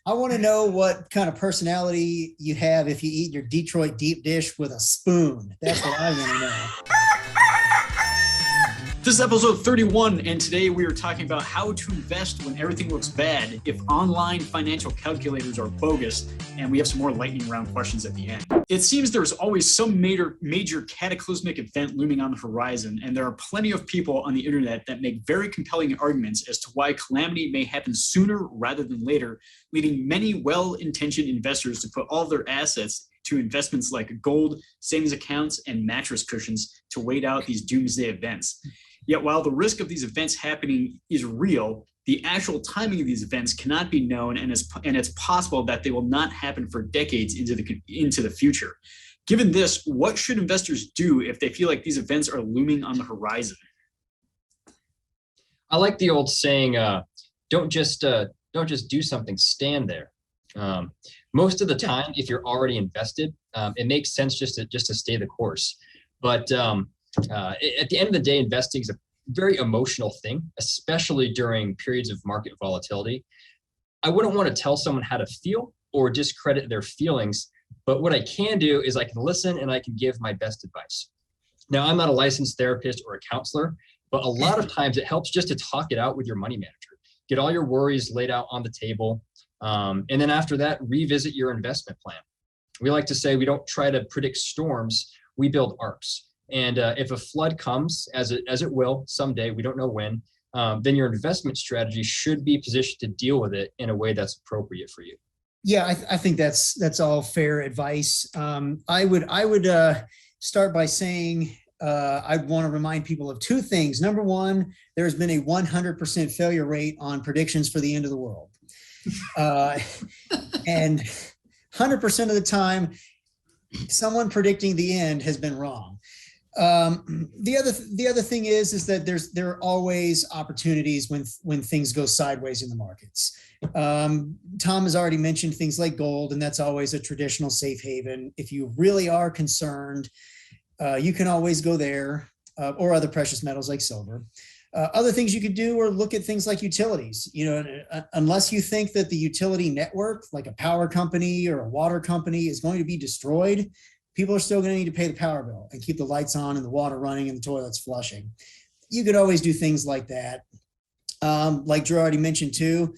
I want to know what kind of personality you have if you eat your Detroit deep dish with a spoon. That's what I want to know. This is episode 31, and today we are talking about how to invest when everything looks bad, if online financial calculators are bogus, and we have some more lightning round questions at the end. It seems there's always some major cataclysmic event looming on the horizon, and there are plenty of people on the internet that make very compelling arguments as to why calamity may happen sooner rather than later, leading many well-intentioned investors to put all of their assets to investments like gold, savings accounts, and mattress cushions to wait out these doomsday events. Yet while the risk of these events happening is real, the actual timing of these events cannot be known, and it's possible that they will not happen for decades into the future. Given this, what should investors do if they feel like these events are looming on the horizon? I like the old saying, don't just do something, stand there. Most of the time, if you're already invested, it makes sense just to stay the course. But at the end of the day, investing is a very emotional thing, especially during periods of market volatility. I wouldn't want to tell someone how to feel or discredit their feelings, but what I can do is I can listen and I can give my best advice. Now, I'm not a licensed therapist or a counselor, but a lot of times it helps just to talk it out with your money manager. Get all your worries laid out on the table. And then after that, revisit your investment plan. We like to say we don't try to predict storms, we build arcs. And if a flood comes, as it will someday, we don't know when, then your investment strategy should be positioned to deal with it in a way that's appropriate for you. Yeah, I think that's all fair advice. I would start by saying I want to remind people of two things. Number one, there's been a 100% failure rate on predictions for the end of the world. And 100% of the time, someone predicting the end has been wrong. The other thing is that there are always opportunities when things go sideways in the markets. Tom has already mentioned things like gold, and that's always a traditional safe haven. If you really are concerned, you can always go there, or other precious metals like silver. Other things you could do are look at things like utilities. Unless you think that the utility network, like a power company or a water company, is going to be destroyed, people are still going to need to pay the power bill and keep the lights on and the water running and the toilets flushing. You could always do things like that. Like Drew already mentioned too,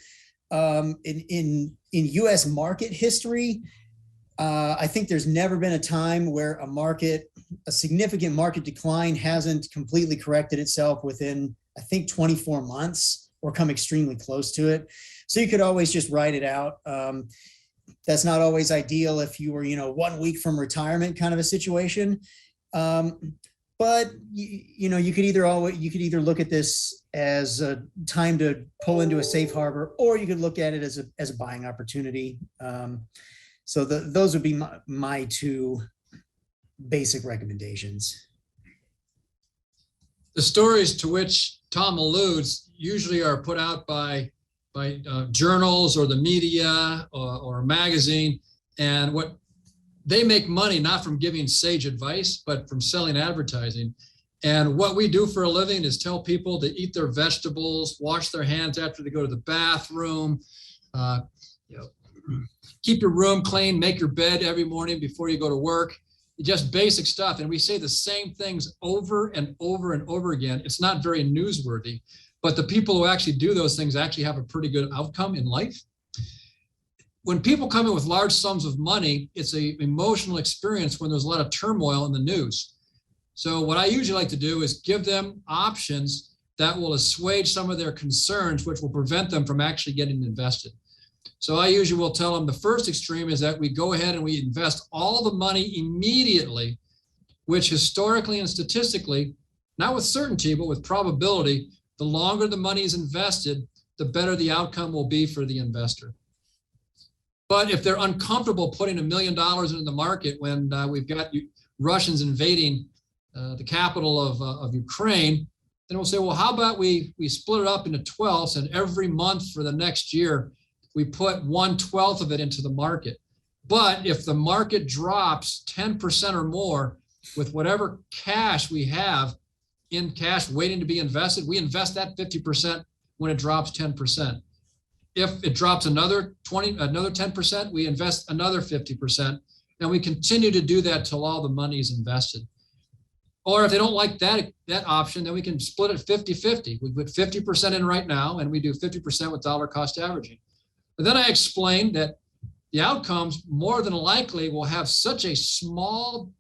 in U.S. market history, I think there's never been a time where a significant market decline hasn't completely corrected itself within, I think, 24 months or come extremely close to it. So you could always just ride it out. That's not always ideal if you were, 1 week from retirement kind of a situation. But you could either look at this as a time to pull into a safe harbor, or you could look at it as a buying opportunity. So those would be my two basic recommendations. The stories to which Tom alludes usually are put out by journals or the media or a magazine, and what they make money not from giving sage advice, but from selling advertising. And what we do for a living is tell people to eat their vegetables, wash their hands after they go to the bathroom, keep your room clean, make your bed every morning before you go to work. Just basic stuff. And we say the same things over and over and over again. It's not very newsworthy, but the people who actually do those things actually have a pretty good outcome in life. When people come in with large sums of money, it's an emotional experience when there's a lot of turmoil in the news. So what I usually like to do is give them options that will assuage some of their concerns, which will prevent them from actually getting invested. So I usually will tell them the first extreme is that we go ahead and we invest all the money immediately, which historically and statistically, not with certainty, but with probability, the longer the money is invested, the better the outcome will be for the investor. But if they're uncomfortable putting $1 million into the market when we've got Russians invading the capital of Ukraine, then we'll say, well, how about we split it up into 12ths, and every month for the next year, we put 1/12 of it into the market. But if the market drops 10% or more, with whatever cash we have in cash waiting to be invested, we invest that 50% when it drops 10%. If it drops another 10%, we invest another 50%, and we continue to do that till all the money is invested. Or if they don't like that option, then we can split it 50-50. We put 50% in right now, and we do 50% with dollar cost averaging. But then I explained that the outcomes more than likely will have such a small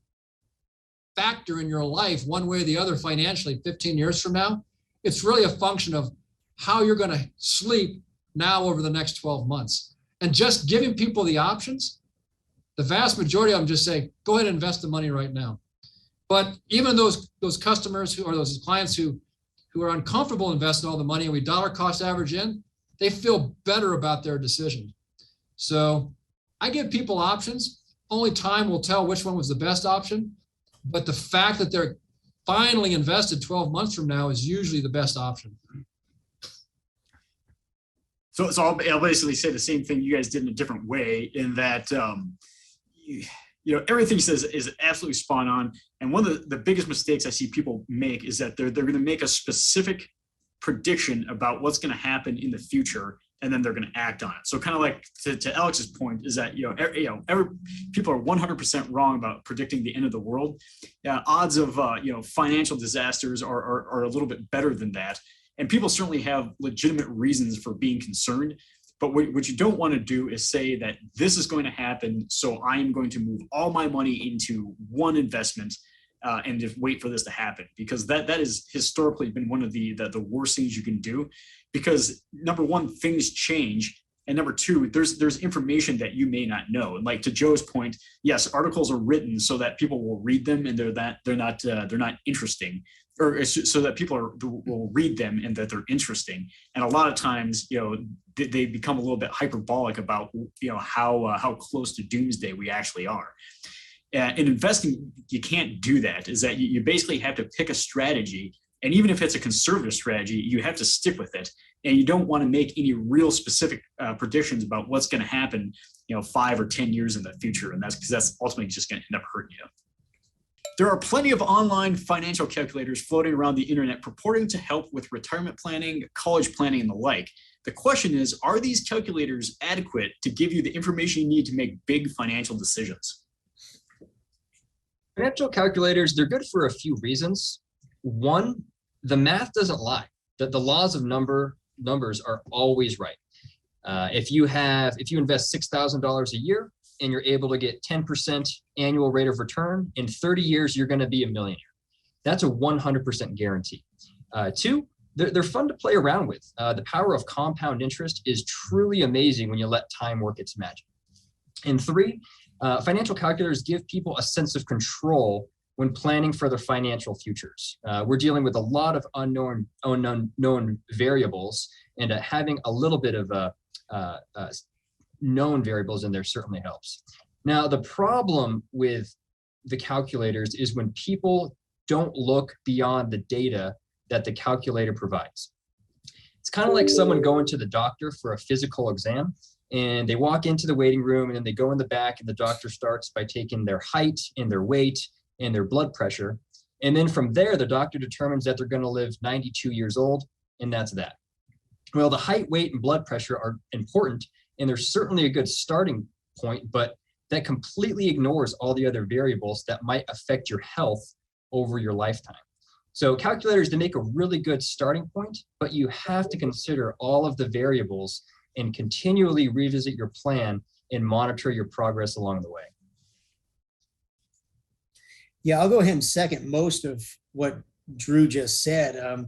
factor in your life, one way or the other financially, 15 years from now. It's really a function of how you're going to sleep now over the next 12 months. And just giving people the options, the vast majority of them just say, go ahead and invest the money right now. But even those customers or those clients who are uncomfortable investing all the money and we dollar cost average in, they feel better about their decision. So I give people options. Only time will tell which one was the best option. But the fact that they're finally invested 12 months from now is usually the best option. So I'll basically say the same thing you guys did in a different way, in that everything he says is absolutely spot on. And one of the biggest mistakes I see people make is that they're going to make a specific prediction about what's going to happen in the future, and then they're going to act on it. So kind of like to Alex's point is that people are 100% wrong about predicting the end of the world. Odds of financial disasters are a little bit better than that. And people certainly have legitimate reasons for being concerned. But what you don't want to do is say that this is going to happen, so I am going to move all my money into one investment and just wait for this to happen. Because that has historically been one of the worst things you can do. Because number one, things change. And number two, there's information that you may not know. And like to Joe's point, yes, articles are written so that people will read them and they're not interesting, or so that people will read them and that they're interesting. And a lot of times, they become a little bit hyperbolic about how close to doomsday we actually are. In investing, you can't do that. Is that you basically have to pick a strategy. And even if it's a conservative strategy, you have to stick with it. And you don't want to make any real specific predictions about what's going to happen, 5 or 10 years in the future. And that's because that's ultimately just going to end up hurting you. There are plenty of online financial calculators floating around the internet purporting to help with retirement planning, college planning, and the like. The question is, are these calculators adequate to give you the information you need to make big financial decisions? Financial calculators, they're good for a few reasons. One, the math doesn't lie. That the laws of numbers are always right. If you invest $6,000 a year and you're able to get 10% annual rate of return, in 30 years, you're going to be a millionaire. That's a 100% guarantee. Two, they're fun to play around with. The power of compound interest is truly amazing when you let time work its magic. And three, financial calculators give people a sense of control when planning for their financial futures. We're dealing with a lot of unknown variables, and having a little bit of known variables in there certainly helps. Now, the problem with the calculators is when people don't look beyond the data that the calculator provides. It's kind of like someone going to the doctor for a physical exam, and they walk into the waiting room and then they go in the back, and the doctor starts by taking their height and their weight and their blood pressure. And then from there, the doctor determines that they're going to live 92 years old, and that's that. Well, the height, weight, and blood pressure are important, and they're certainly a good starting point, but that completely ignores all the other variables that might affect your health over your lifetime. So calculators, they make a really good starting point, but you have to consider all of the variables and continually revisit your plan and monitor your progress along the way. Yeah, I'll go ahead and second most of what Drew just said.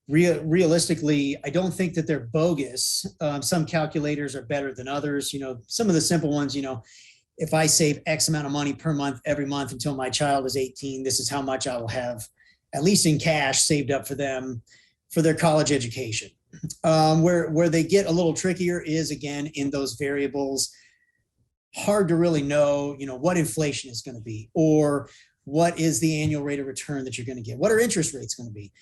Realistically, I don't think that they're bogus. Some calculators are better than others. Some of the simple ones, if I save X amount of money per month, every month until my child is 18, this is how much I will have, at least in cash, saved up for them for their college education. Where they get a little trickier is, again, in those variables. Hard to really know, what inflation is going to be, or what is the annual rate of return that you're going to get? What are interest rates going to be?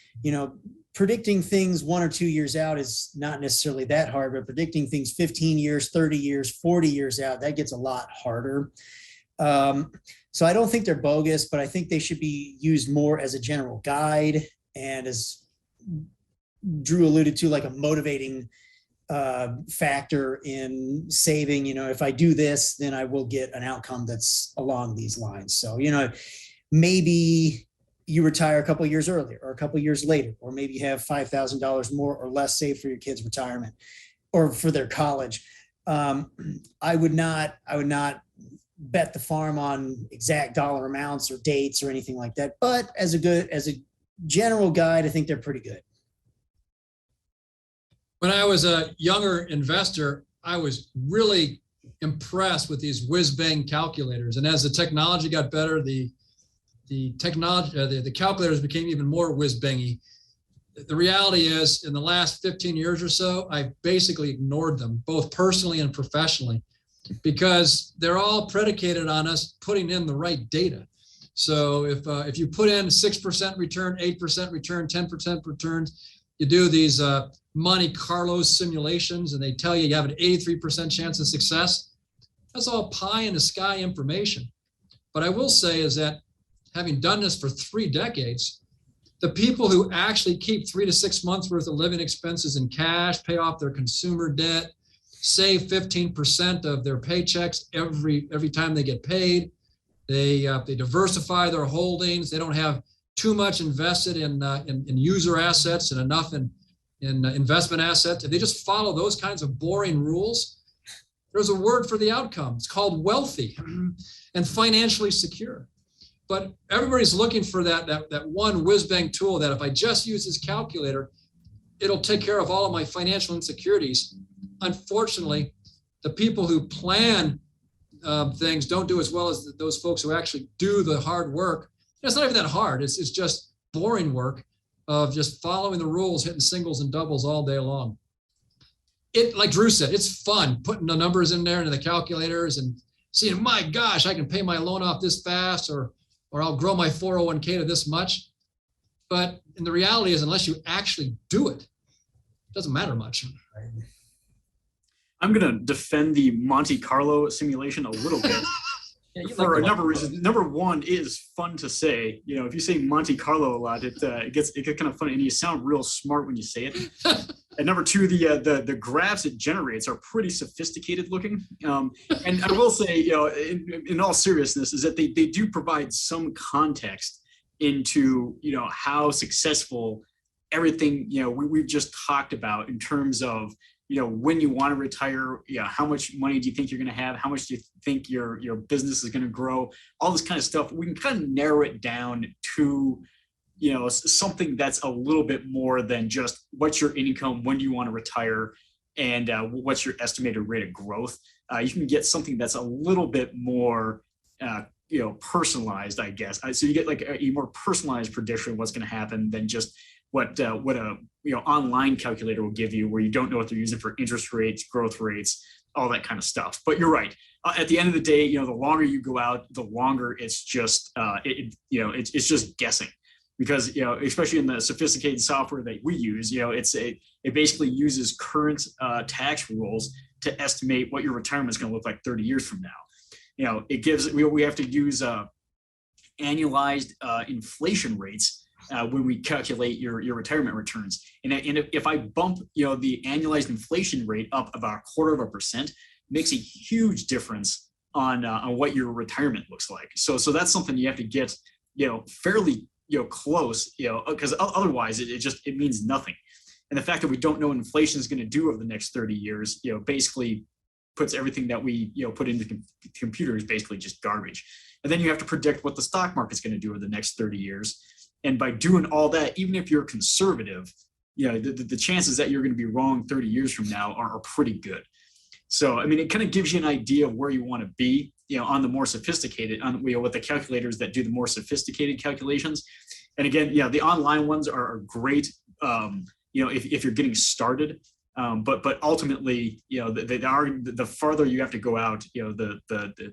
Predicting things 1 or 2 years out is not necessarily that hard, but predicting things 15 years, 30 years, 40 years out, that gets a lot harder. So I don't think they're bogus, but I think they should be used more as a general guide and, as Drew alluded to, like a motivating factor in saving. If I do this, then I will get an outcome that's along these lines. So, maybe you retire a couple of years earlier or a couple of years later, or maybe you have $5,000 more or less saved for your kids' retirement or for their college. I would not bet the farm on exact dollar amounts or dates or anything like that. But as a general guide, I think they're pretty good. When I was a younger investor, I was really impressed with these whiz-bang calculators. And as the technology got better, the calculators became even more whiz-bangy. The reality is, in the last 15 years or so, I basically ignored them, both personally and professionally, because they're all predicated on us putting in the right data. So if you put in 6% return, 8% return, 10% returns, you do these Monte Carlo simulations, and they tell you have an 83% chance of success. That's all pie in the sky information. But I will say is that having done this for 3 decades, the people who actually keep 3 to 6 months worth of living expenses in cash, pay off their consumer debt, save 15% of their paychecks every time they get paid. They diversify their holdings. They don't have too much invested in user assets and enough in investment assets. If they just follow those kinds of boring rules, there's a word for the outcome. It's called wealthy and financially secure. But everybody's looking for that one whiz-bang tool that if I just use this calculator, it'll take care of all of my financial insecurities. Unfortunately, the people who plan things don't do as well as those folks who actually do the hard work. It's not even that hard. It's just boring work of just following the rules, hitting singles and doubles all day long. Like Drew said, it's fun putting the numbers in there into the calculators and seeing, my gosh, I can pay my loan off this fast, or I'll grow my 401k to this much. But the reality is, unless you actually do it, it doesn't matter much. I'm going to defend the Monte Carlo simulation a little bit. For a number of reasons. Number one, it is fun to say. If you say Monte Carlo a lot, it gets kind of funny, and you sound real smart when you say it. And number two, the graphs it generates are pretty sophisticated looking. And I will say, in all seriousness, is that they do provide some context into how successful everything we've just talked about in terms of when you want to retire, how much money do you think you're going to have? How much do you think your business is going to grow? All this kind of stuff. We can kind of narrow it down to, something that's a little bit more than just what's your income, when do you want to retire, and what's your estimated rate of growth. You can get something that's a little bit more, personalized, I guess. So you get like a more personalized prediction of what's going to happen than just what a online calculator will give you, where you don't know what they're using for interest rates, growth rates, all that kind of stuff. But you're right. At the end of the day, the longer you go out, the longer it's just it's just guessing, because especially in the sophisticated software that we use, it basically uses current tax rules to estimate what your retirement is going to look like 30 years from now. It gives we have to use annualized inflation rates when we calculate your retirement returns. And if I bump the annualized inflation rate up about 1/4%, makes a huge difference on what your retirement looks like. So that's something you have to get fairly close, because otherwise it means nothing. And the fact that we don't know what inflation is going to do over the next 30 years, basically puts everything that we put into computers basically just garbage. And then you have to predict what the stock market's going to do over the next 30 years. And by doing all that, even if you're conservative, the chances that you're going to be wrong 30 years from now are pretty good. So, I mean, it kind of gives you an idea of where you want to be, on the more sophisticated, with the calculators that do the more sophisticated calculations. And again, the online ones are great, if you're getting started. But ultimately, the farther you have to go out, the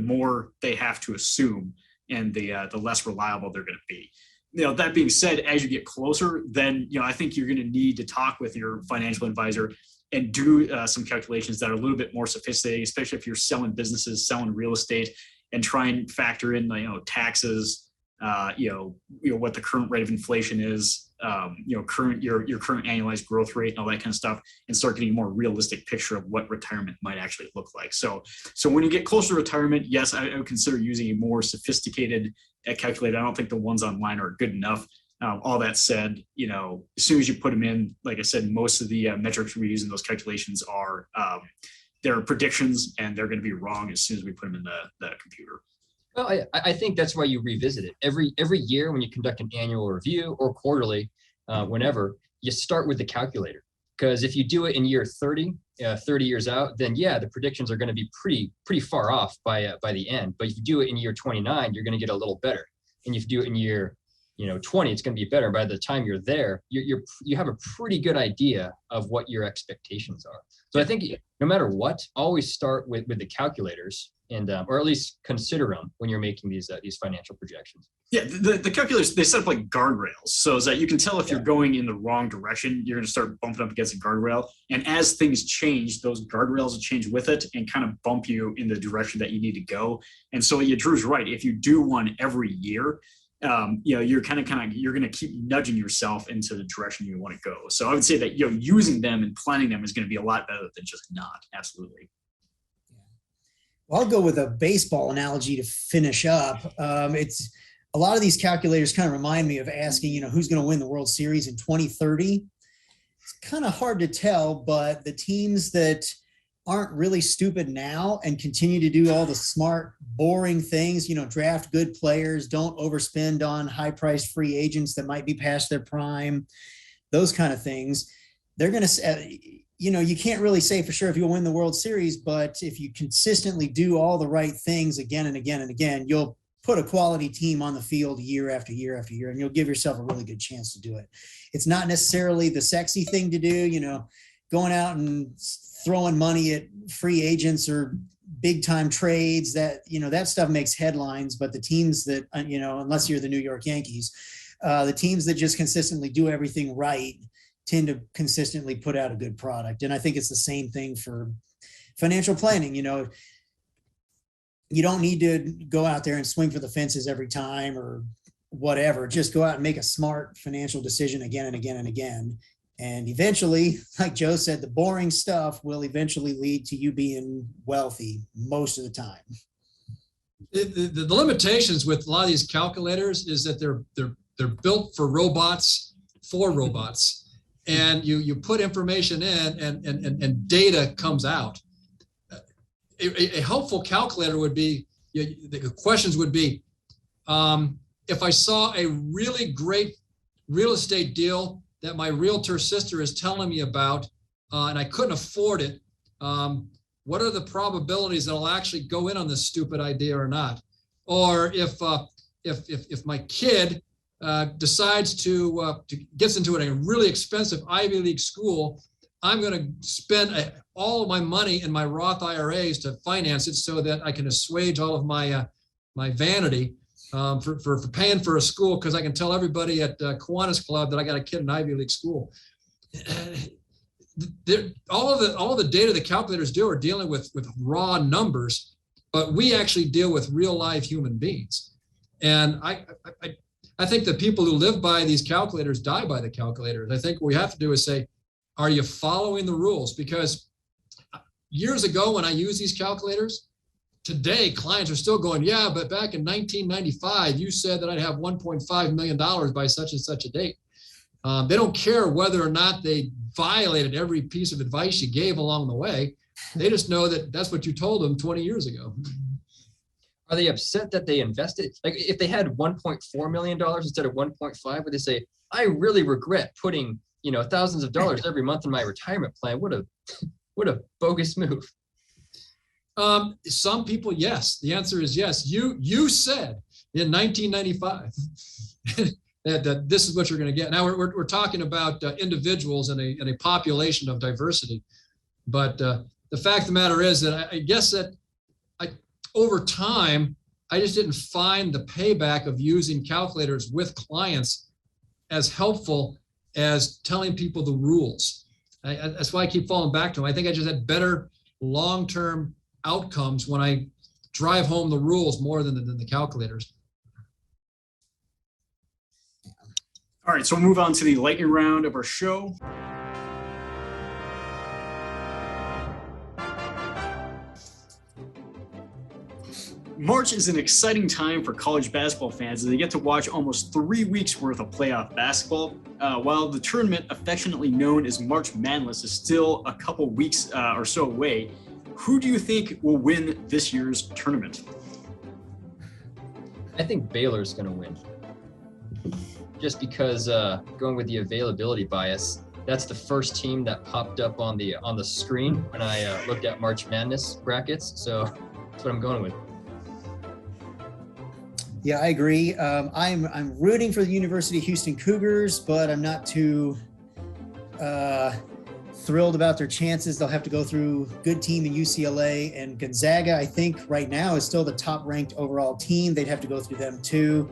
more they have to assume, and the less reliable they're going to be. That being said, as you get closer, then I think you're going to need to talk with your financial advisor and do some calculations that are a little bit more sophisticated, especially if you're selling businesses, selling real estate, and try and factor in taxes, what the current rate of inflation is, current your current annualized growth rate and all that kind of stuff, and start getting a more realistic picture of what retirement might actually look like. So when you get closer to retirement, yes, I would consider using a more sophisticated calculator. I don't think the ones online are good enough. All that said, as soon as you put them in, like I said, most of the metrics we use in those calculations are they're predictions, and they're going to be wrong as soon as we put them in the computer. Well, I think that's why you revisit it every year when you conduct an annual review or quarterly, whenever you start with the calculator. Because if you do it in year 30 years out, then yeah, the predictions are going to be pretty far off by the end. But if you do it in year 29, you're going to get a little better. And if you do it in year 20, it's going to be better. By the time you're there, you have a pretty good idea of what your expectations are. So I think no matter what, always start with the calculators, and or at least consider them when you're making these financial projections. Yeah, the calculators, they set up like guardrails, so that you can tell if you're going in the wrong direction. You're going to start bumping up against a guardrail, and as things change, those guardrails will change with it and kind of bump you in the direction that you need to go. And so Drew's right. If you do one every year, you're kind of you're going to keep nudging yourself into the direction you want to go. So I would say that using them and planning them is going to be a lot better than just not. Absolutely. Well, I'll go with a baseball analogy to finish up. It's a lot of these calculators kind of remind me of asking, who's going to win the World Series in 2030. It's kind of hard to tell, but the teams that aren't really stupid now and continue to do all the smart, boring things, draft good players, don't overspend on high-priced free agents that might be past their prime, those kind of things, they're going to, you can't really say for sure if you'll win the World Series, but if you consistently do all the right things again and again and again, you'll put a quality team on the field year after year after year, and you'll give yourself a really good chance to do it. It's not necessarily the sexy thing to do, going out and throwing money at free agents or big time trades, that stuff makes headlines. But the teams that, unless you're the New York Yankees, the teams that just consistently do everything right tend to consistently put out a good product. And I think it's the same thing for financial planning. You don't need to go out there and swing for the fences every time or whatever. Just go out and make a smart financial decision again and again and again. And eventually, like Joe said, the boring stuff will eventually lead to you being wealthy most of the time. The limitations with a lot of these calculators is that they're built for robots, and you put information in and data comes out. A helpful calculator would be, the questions would be, if I saw a really great real estate deal that my realtor sister is telling me about, and I couldn't afford it, what are the probabilities that I'll actually go in on this stupid idea or not? Or if my kid decides to gets into a really expensive Ivy League school, I'm going to spend all of my money in my Roth IRAs to finance it so that I can assuage all of my my vanity for paying for a school, because I can tell everybody at Kiwanis Club that I got a kid in Ivy League school. All of the data the calculators do are dealing with raw numbers, but we actually deal with real live human beings. And I think the people who live by these calculators die by the calculators. I think what we have to do is say, are you following the rules? Because years ago when I used these calculators, today clients are still going, yeah, but back in 1995, you said that I'd have $1.5 million by such and such a date. They don't care whether or not they violated every piece of advice you gave along the way. They just know that that's what you told them 20 years ago. Are they upset that they invested? Like if they had $1.4 million instead of 1.5, would they say, I really regret putting, thousands of dollars every month in my retirement plan? What a bogus move. Some people, yes. The answer is yes. You said in 1995 that this is what you're going to get. Now we're talking about individuals and a population of diversity, but the fact of the matter is that I guess that over time I just didn't find the payback of using calculators with clients as helpful as telling people the rules. That's why I keep falling back to them. I think I just had better long-term outcomes when I drive home the rules more than the calculators. All right, so we'll move on to the lightning round of our show. March is an exciting time for college basketball fans as they get to watch almost 3 weeks worth of playoff basketball. While the tournament, affectionately known as March Madness, is still a couple weeks or so away, who do you think will win this year's tournament? I think Baylor's going to win. Just because going with the availability bias, that's the first team that popped up on the screen when I looked at March Madness brackets. So that's what I'm going with. Yeah, I agree. I'm rooting for the University of Houston Cougars, but I'm not too thrilled about their chances. They'll have to go through good team in UCLA, and Gonzaga, I think right now is still the top ranked overall team. They'd have to go through them too.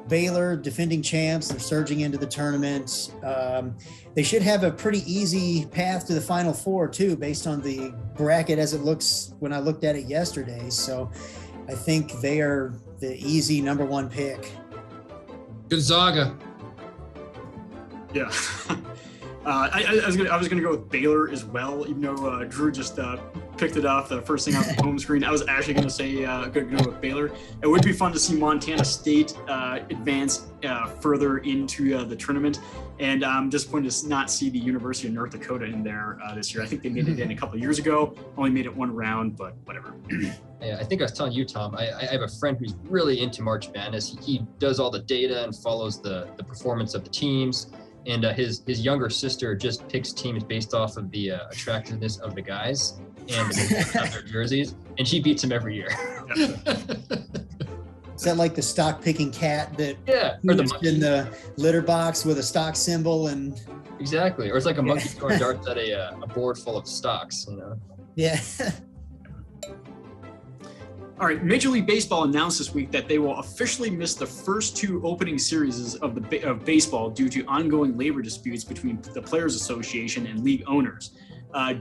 Baylor, defending champs, they're surging into the tournament. They should have a pretty easy path to the Final Four too, based on the bracket as it looks when I looked at it yesterday. So I think they are the easy number one pick. Gonzaga. Yeah. I was gonna go with Baylor as well, even though Drew just picked it off the first thing off the home screen. I was actually gonna say go with Baylor. It would be fun to see Montana State advance further into the tournament, and I'm disappointed to not see the University of North Dakota in there this year. I think they made it in a couple of years ago, only made it one round, but whatever. Yeah, I think I was telling you, Tom, I have a friend who's really into March Madness. He does all the data and follows the performance of the teams. And his younger sister just picks teams based off of the attractiveness of the guys and their jerseys, and she beats him every year. Is that like the stock picking cat that or the moves in the litter box with a stock symbol and exactly, or it's like a monkey throwing darts at a board full of stocks, you know? Yeah. All right, Major League Baseball announced this week that they will officially miss the first two opening series of baseball due to ongoing labor disputes between the Players Association and league owners.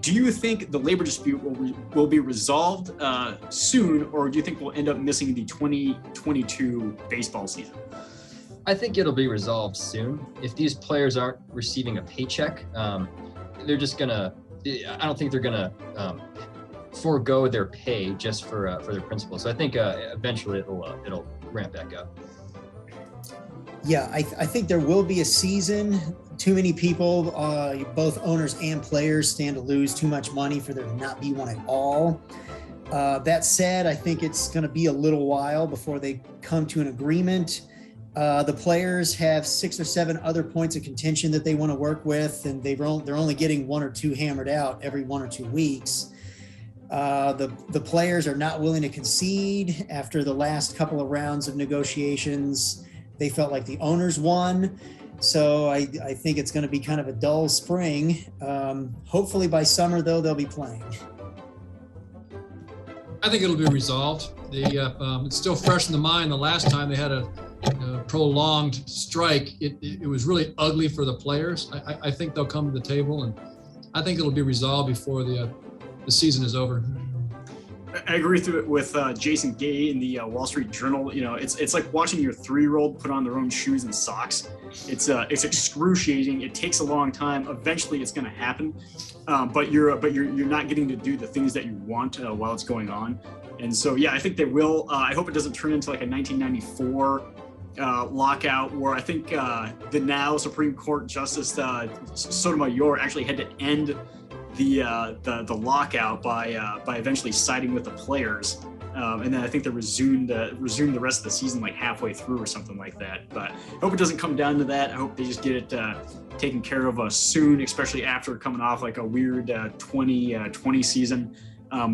Do you think the labor dispute will be resolved soon, or do you think we'll end up missing the 2022 baseball season? I think it'll be resolved soon. If these players aren't receiving a paycheck, they're just gonna. I don't think they're gonna forego their pay just for their principal. So I think eventually it'll ramp back up. Yeah, I think there will be a season. Too many people, both owners and players, stand to lose too much money for there to not be one at all. That said, I think it's going to be a little while before they come to an agreement. The players have 6 or 7 other points of contention that they want to work with, and they're only getting 1 or 2 hammered out every 1 or 2 weeks. The players are not willing to concede after the last couple of rounds of negotiations. They felt like the owners won. So I think it's going to be kind of a dull spring. Hopefully by summer, though, they'll be playing. I think it'll be resolved. It's still fresh in the mind. The last time they had a prolonged strike, it was really ugly for the players. I think they'll come to the table, and I think it'll be resolved before the season is over. I agree with Jason Gay in the Wall Street Journal. You know, it's like watching your 3-year-old put on their own shoes and socks. It's excruciating. It takes a long time. Eventually, it's going to happen, but you're not getting to do the things that you want while it's going on. And so, yeah, I think they will. I hope it doesn't turn into like a 1994 lockout, where I think the now Supreme Court Justice Sotomayor actually had to end the lockout by eventually siding with the players, and then I think they resumed the rest of the season like halfway through or something like that. But I hope it doesn't come down to that. I hope they just get it taken care of soon, especially after coming off like a weird 2020 season.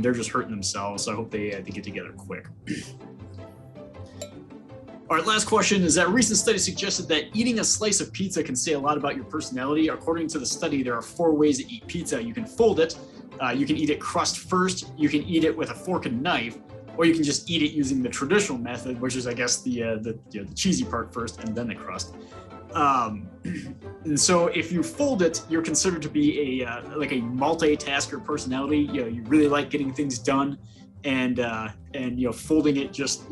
They're just hurting themselves, so I hope they get together quick. All right, last question is that a recent study suggested that eating a slice of pizza can say a lot about your personality. According to the study, there are 4 ways to eat pizza. You can fold it, you can eat it crust first, you can eat it with a fork and knife, or you can just eat it using the traditional method, which is, I guess, the cheesy part first and then the crust. And so if you fold it, you're considered to be a multitasker personality. You really like getting things done, and folding it just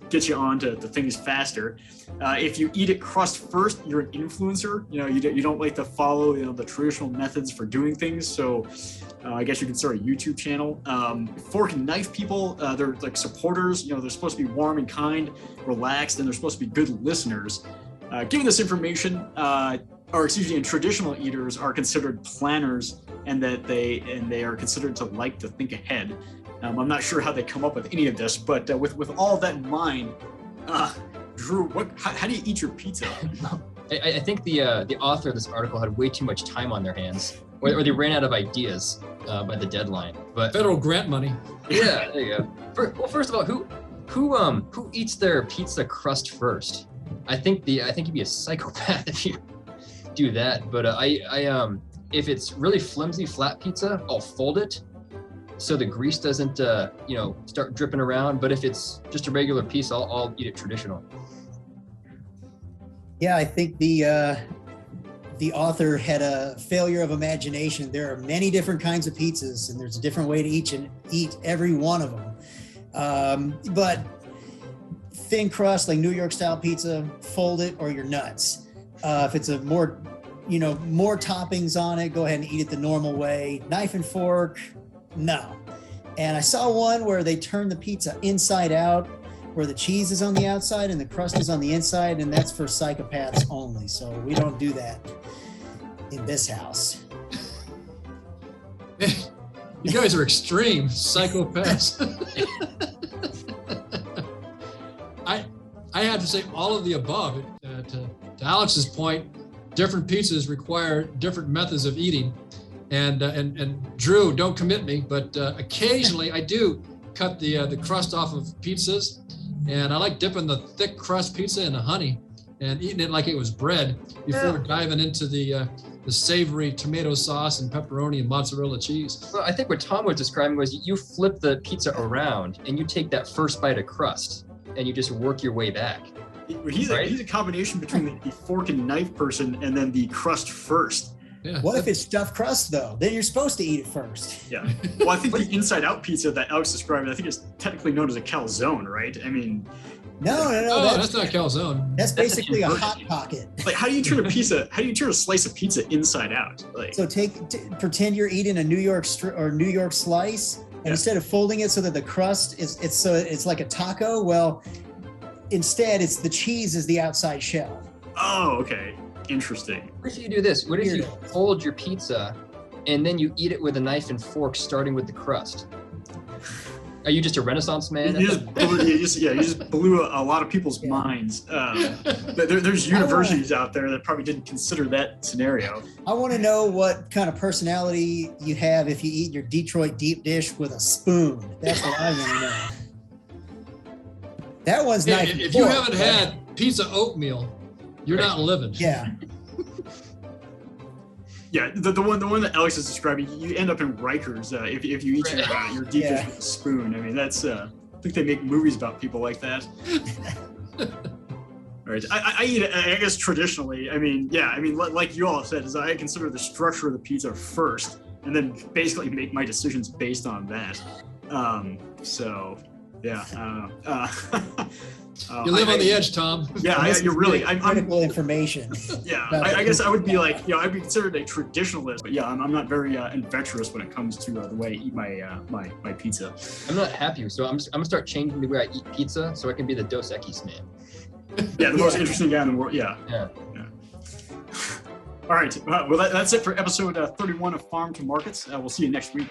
get you on to things faster. If you eat it crust first, you're an influencer. You don't like to follow the traditional methods for doing things. So I guess you can start a YouTube channel. Fork and knife people, they're like supporters. They're supposed to be warm and kind, relaxed, and they're supposed to be good listeners. Given this information, and traditional eaters are considered planners, and that they are considered to like to think ahead. I'm not sure how they come up with any of this, but with all of that in mind, Drew, how do you eat your pizza? I think the author of this article had way too much time on their hands, or they ran out of ideas by the deadline. But federal grant money. Yeah, there you go. Well, first of all, who eats their pizza crust first? I think you'd be a psychopath if you do that. But if it's really flimsy flat pizza, I'll fold it so the grease doesn't start dripping around. But if it's just a regular piece, I'll eat it traditional. Yeah, I think the author had a failure of imagination. There are many different kinds of pizzas, and there's a different way to eat every one of them. But thin crust, like New York style pizza, fold it or you're nuts. If it's a more toppings on it, go ahead and eat it the normal way. Knife and fork, no. And I saw one where they turned the pizza inside out, where the cheese is on the outside and the crust is on the inside, and that's for psychopaths only. So we don't do that in this house. You guys are extreme psychopaths. I have to say all of the above. To Alex's point, different pizzas require different methods of eating. And Drew, don't commit me, but occasionally I do cut the crust off of pizzas, and I like dipping the thick crust pizza in the honey and eating it like it was bread before diving into the savory tomato sauce and pepperoni and mozzarella cheese. Well, I think what Tom was describing was you flip the pizza around and you take that first bite of crust and you just work your way back. He's a combination between the fork and knife person and then the crust first. Yeah. What if it's stuffed crust though? Then you're supposed to eat it first. Yeah. Well, I think the inside out pizza that Alex described, I think is technically known as a calzone, right? I mean, no. That's not calzone. That's basically a hot pocket. Like, how do you turn a slice of pizza inside out? Like, So pretend you're eating a New York slice, and instead of folding it so that the crust it's like a taco, well, instead it's the cheese is the outside shell. oh, okay. Interesting. What if you do this? What if you fold your pizza and then you eat it with a knife and fork, starting with the crust? Are you just a Renaissance man? You just blew a lot of people's minds. There's universities out there that probably didn't consider that scenario. I want to know what kind of personality you have if you eat your Detroit deep dish with a spoon. That's what I want to know. That one's nice. If you haven't had pizza oatmeal, you're not living. Yeah. Yeah, the one that Alex is describing, you end up in Rikers if you eat your deep dish with a spoon. I mean, that's I think they make movies about people like that. All right, I eat it, I guess, traditionally. I mean, like you all said, is I consider the structure of the pizza first, and then basically make my decisions based on that. So, yeah. You live on the edge, Tom. Yeah, you're really critical information. Yeah, I guess I would be like, I'd be considered a traditionalist, but yeah, I'm not very adventurous when it comes to the way I eat my pizza. I'm not happy, so I'm gonna start changing the way I eat pizza so I can be the Dos Equis man. Yeah, the most interesting guy in the world. Yeah. All right. Well, that's it for episode 31 of Farm to Markets. We'll see you next week.